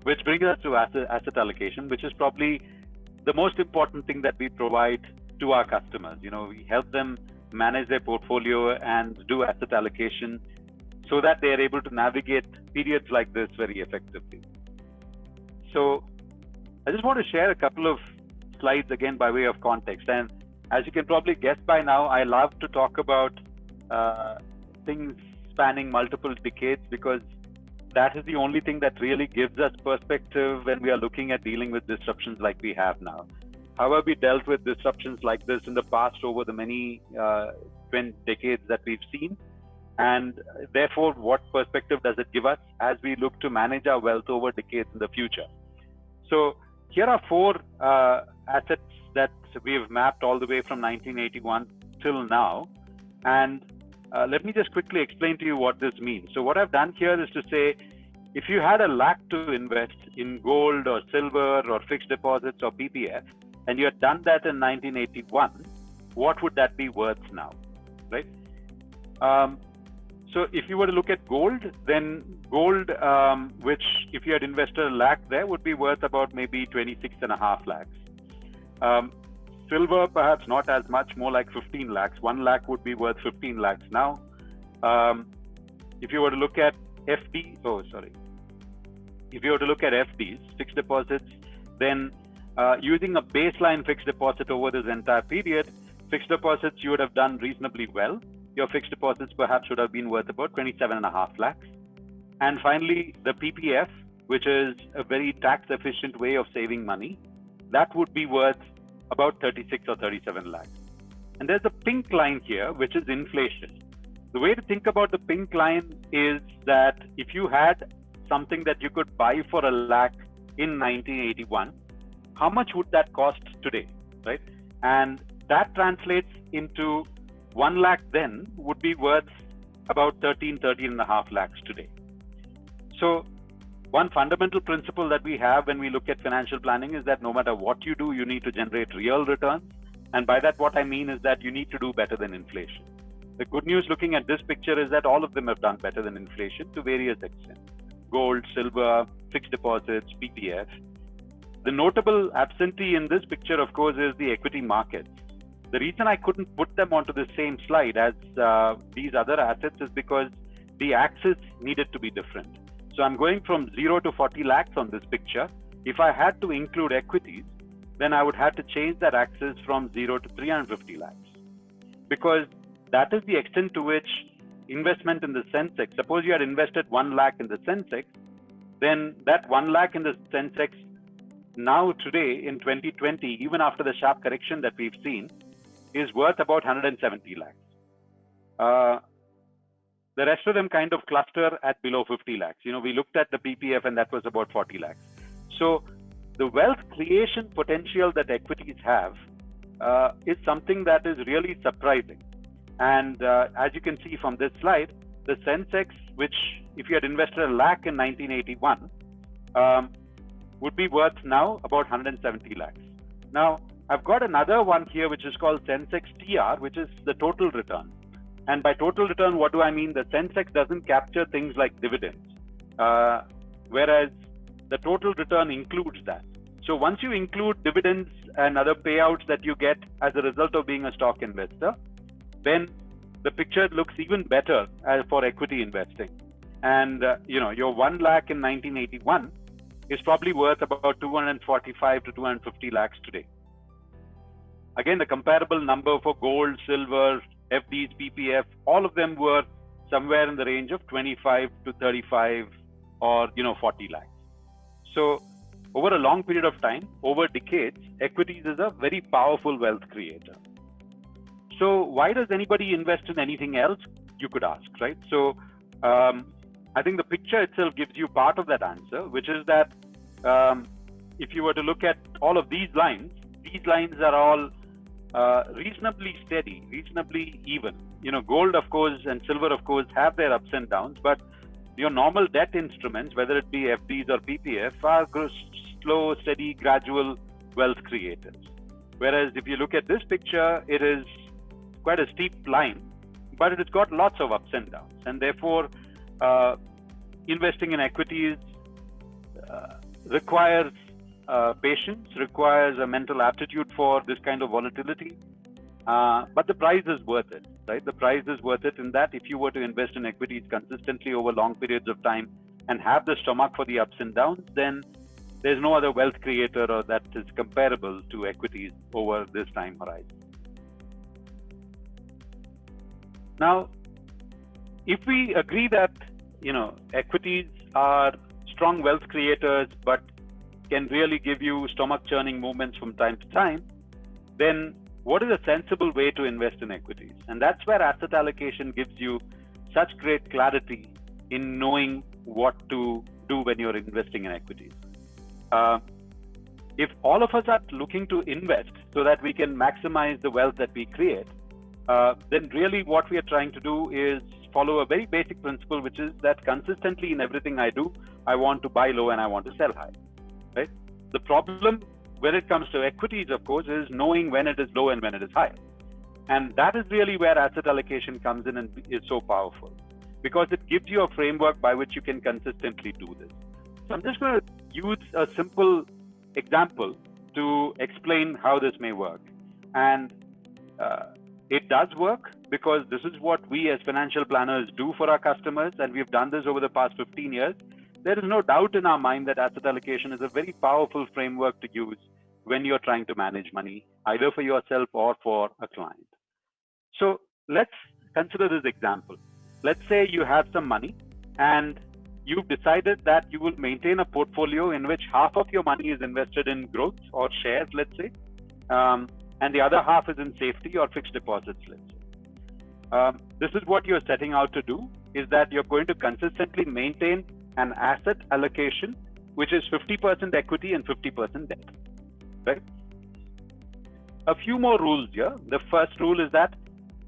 Which brings us to asset allocation, which is probably the most important thing that we provide to our customers. We help them manage their portfolio and do asset allocation so that they are able to navigate periods like this very effectively. So I just want to share a couple of slides again by way of context. And as you can probably guess by now, I love to talk about things spanning multiple decades, because that is the only thing that really gives us perspective when we are looking at dealing with disruptions like we have now. How have we dealt with disruptions like this in the past over the many 20 decades that we've seen? And therefore, what perspective does it give us as we look to manage our wealth over decades in the future? So here are four assets that we've mapped all the way from 1981 till now. And let me just quickly explain to you what this means. So what I've done here is to say, if you had $1 lakh to invest in gold or silver or fixed deposits or PPF, and you had done that in 1981, what would that be worth now, right? So if you were to look at gold, then gold, which if you had invested $1 lakh there, would be worth about maybe 26.5 lakhs. Silver, perhaps not as much, more like 15 lakhs. 1 lakh would be worth 15 lakhs now. If you were to look at FD, if you were to look at FDs, fixed deposits, then using a baseline fixed deposit over this entire period, fixed deposits you would have done reasonably well. Your fixed deposits perhaps would have been worth about 27.5 lakhs. And finally, the PPF, which is a very tax efficient way of saving money, that would be worth about 36 or 37 lakhs. And there's a pink line here, which is inflation. The way to think about the pink line is that if you had something that you could buy for $1 lakh in 1981, how much would that cost today, right? And that translates into 1 lakh then would be worth about 13.5 lakhs today. So one fundamental principle that we have when we look at financial planning is that no matter what you do, you need to generate real returns. And by that, what I mean is that you need to do better than inflation. The good news looking at this picture is that all of them have done better than inflation to various extents. Gold, silver, fixed deposits, PPF. The notable absentee in this picture, of course, is the equity markets. The reason I couldn't put them onto the same slide as these other assets is because the axis needed to be different. So I'm going from 0 to 40 lakhs on this picture. If I had to include equities, then I would have to change that axis from 0 to 350 lakhs. Because that is the extent to which investment in the Sensex, suppose you had invested 1 lakh in the Sensex, then that 1 lakh in the Sensex now today in 2020, even after the sharp correction that we've seen, is worth about 170 lakhs. The rest of them kind of cluster at below 50 lakhs. We looked at the PPF and that was about 40 lakhs. So the wealth creation potential that equities have is something that is really surprising. And as you can see from this slide, the Sensex, which if you had invested $1 lakh in 1981, would be worth now about 170 lakhs. Now, I've got another one here, which is called Sensex TR, which is the total return. And by total return, what do I mean? The Sensex doesn't capture things like dividends, whereas the total return includes that. So once you include dividends and other payouts that you get as a result of being a stock investor, then the picture looks even better for equity investing. And your 1 lakh in 1981 is probably worth about 245 to 250 lakhs today. Again, the comparable number for gold, silver, FDs, PPF, all of them were somewhere in the range of 25 to 35 or 40 lakhs. So over a long period of time, over decades, equities is a very powerful wealth creator. So why does anybody invest in anything else? You could ask, right? So I think the picture itself gives you part of that answer, which is that if you were to look at all of these lines are all reasonably steady, reasonably even. Gold, of course, and silver, of course, have their ups and downs, but your normal debt instruments, whether it be FDs or PPF, are slow, steady, gradual wealth creators. Whereas if you look at this picture, it is quite a steep line, but it has got lots of ups and downs. And therefore, investing in equities requires patience, requires a mental aptitude for this kind of volatility. But the price is worth it, right? The price is worth it in that if you were to invest in equities consistently over long periods of time and have the stomach for the ups and downs, then there's no other wealth creator or that is comparable to equities over this time horizon. Now, if we agree that, equities are strong wealth creators, but can really give you stomach churning movements from time to time, then what is a sensible way to invest in equities? And that's where asset allocation gives you such great clarity in knowing what to do when you're investing in equities. If all of us are looking to invest so that we can maximize the wealth that we create, then really what we are trying to do is follow a very basic principle, which is that consistently in everything I do, I want to buy low and I want to sell high, right? The problem when it comes to equities, of course, is knowing when it is low and when it is high. And that is really where asset allocation comes in and is so powerful, because it gives you a framework by which you can consistently do this. So I'm just going to use a simple example to explain how this may work. And it does work because this is what we as financial planners do for our customers, and we've done this over the past 15 years. There is no doubt in our mind that asset allocation is a very powerful framework to use when you're trying to manage money, either for yourself or for a client. So let's consider this example. Let's say you have some money and you've decided that you will maintain a portfolio in which half of your money is invested in growth or shares, let's say, and the other half is in safety or fixed deposits, let's say. This is what you're setting out to do, is that you're going to consistently maintain an asset allocation, which is 50% equity and 50% debt, right? A few more rules here. The first rule is that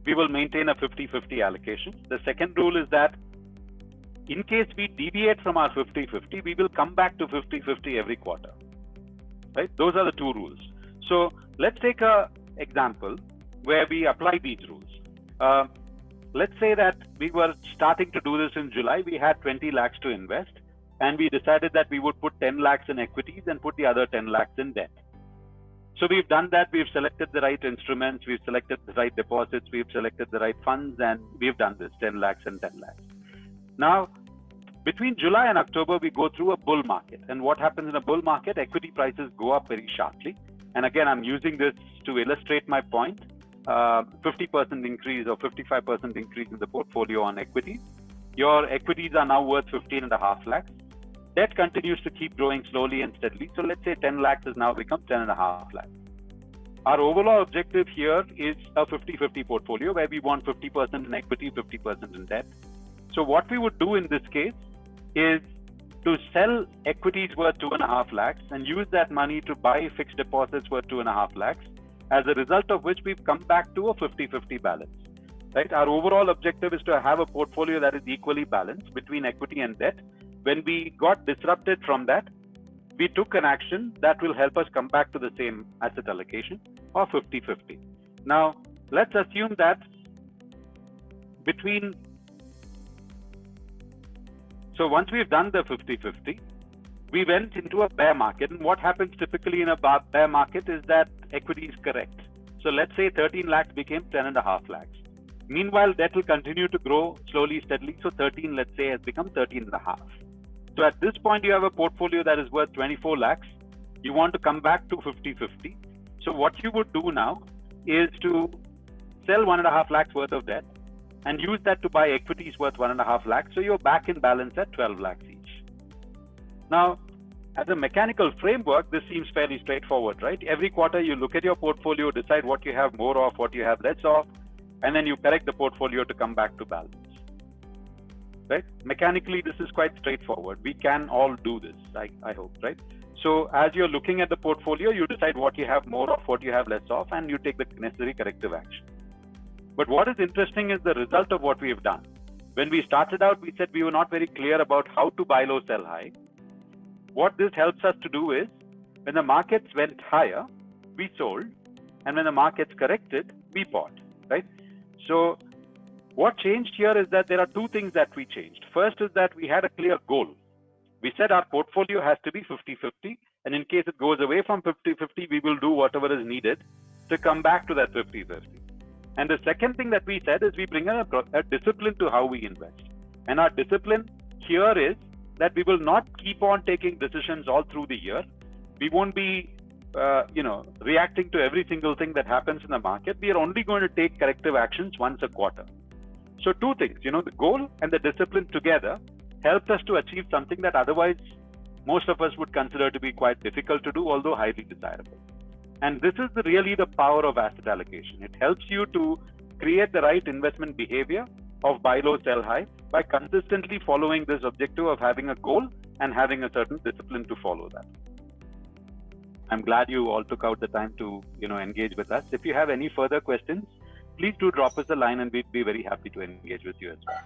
we will maintain a 50-50 allocation. The second rule is that in case we deviate from our 50-50, we will come back to 50-50 every quarter, right? Those are the two rules. So let's take an example where we apply these rules. Let's say that we were starting to do this in July. We had 20 lakhs to invest, and we decided that we would put 10 lakhs in equities and put the other 10 lakhs in debt. So we've done that. We've selected the right instruments. We've selected the right deposits. We've selected the right funds, and we've done this 10 lakhs and 10 lakhs. Now, between July and October, we go through a bull market. And what happens in a bull market? Equity prices go up very sharply. And again, I'm using this to illustrate my point. 50% increase or 55% increase in the portfolio on equities. Your equities are now worth 15.5 lakhs. Debt continues to keep growing slowly and steadily. So let's say 10 lakhs has now become 10.5 lakhs. Our overall objective here is a 50-50 portfolio where we want 50% in equity, 50% in debt. So what we would do in this case is to sell equities worth 2.5 lakhs and use that money to buy fixed deposits worth 2.5 lakhs, as a result of which we've come back to a 50-50 balance. Right? Our overall objective is to have a portfolio that is equally balanced between equity and debt. When we got disrupted from that, we took an action that will help us come back to the same asset allocation of 50-50. Now, let's assume that so once we've done the 50-50, we went into a bear market. And what happens typically in a bear market is that equity is correct. So let's say 13 lakhs became 10.5 lakhs. Meanwhile, debt will continue to grow slowly, steadily. So 13, let's say, has become 13.5. So at this point, you have a portfolio that is worth 24 lakhs. You want to come back to 50-50. So what you would do now is to sell 1.5 lakhs worth of debt and use that to buy equities worth 1.5 lakhs. So you're back in balance at 12 lakhs each. Now, as a mechanical framework, this seems fairly straightforward, right? Every quarter, you look at your portfolio, decide what you have more of, what you have less of, and then you correct the portfolio to come back to balance, right? Mechanically, this is quite straightforward. We can all do this, I hope, right? So as you're looking at the portfolio, you decide what you have more of, what you have less of, and you take the necessary corrective action. But what is interesting is the result of what we have done. When we started out, we said we were not very clear about how to buy low, sell high. What this helps us to do is, when the markets went higher, we sold, and when the markets corrected, we bought, right? So what changed here is that there are two things that we changed. First is that we had a clear goal. We said our portfolio has to be 50-50, and in case it goes away from 50-50, we will do whatever is needed to come back to that 50-50. And the second thing that we said is we bring a discipline to how we invest. And our discipline here is that we will not keep on taking decisions all through the year. We won't be reacting to every single thing that happens in the market. We are only going to take corrective actions once a quarter. So two things, the goal and the discipline together helps us to achieve something that otherwise most of us would consider to be quite difficult to do, although highly desirable. And this is really the power of asset allocation. It helps you to create the right investment behavior of buy low, sell high by consistently following this objective of having a goal and having a certain discipline to follow that. I'm glad you all took out the time to engage with us. If you have any further questions, please do drop us a line and we'd be very happy to engage with you as well.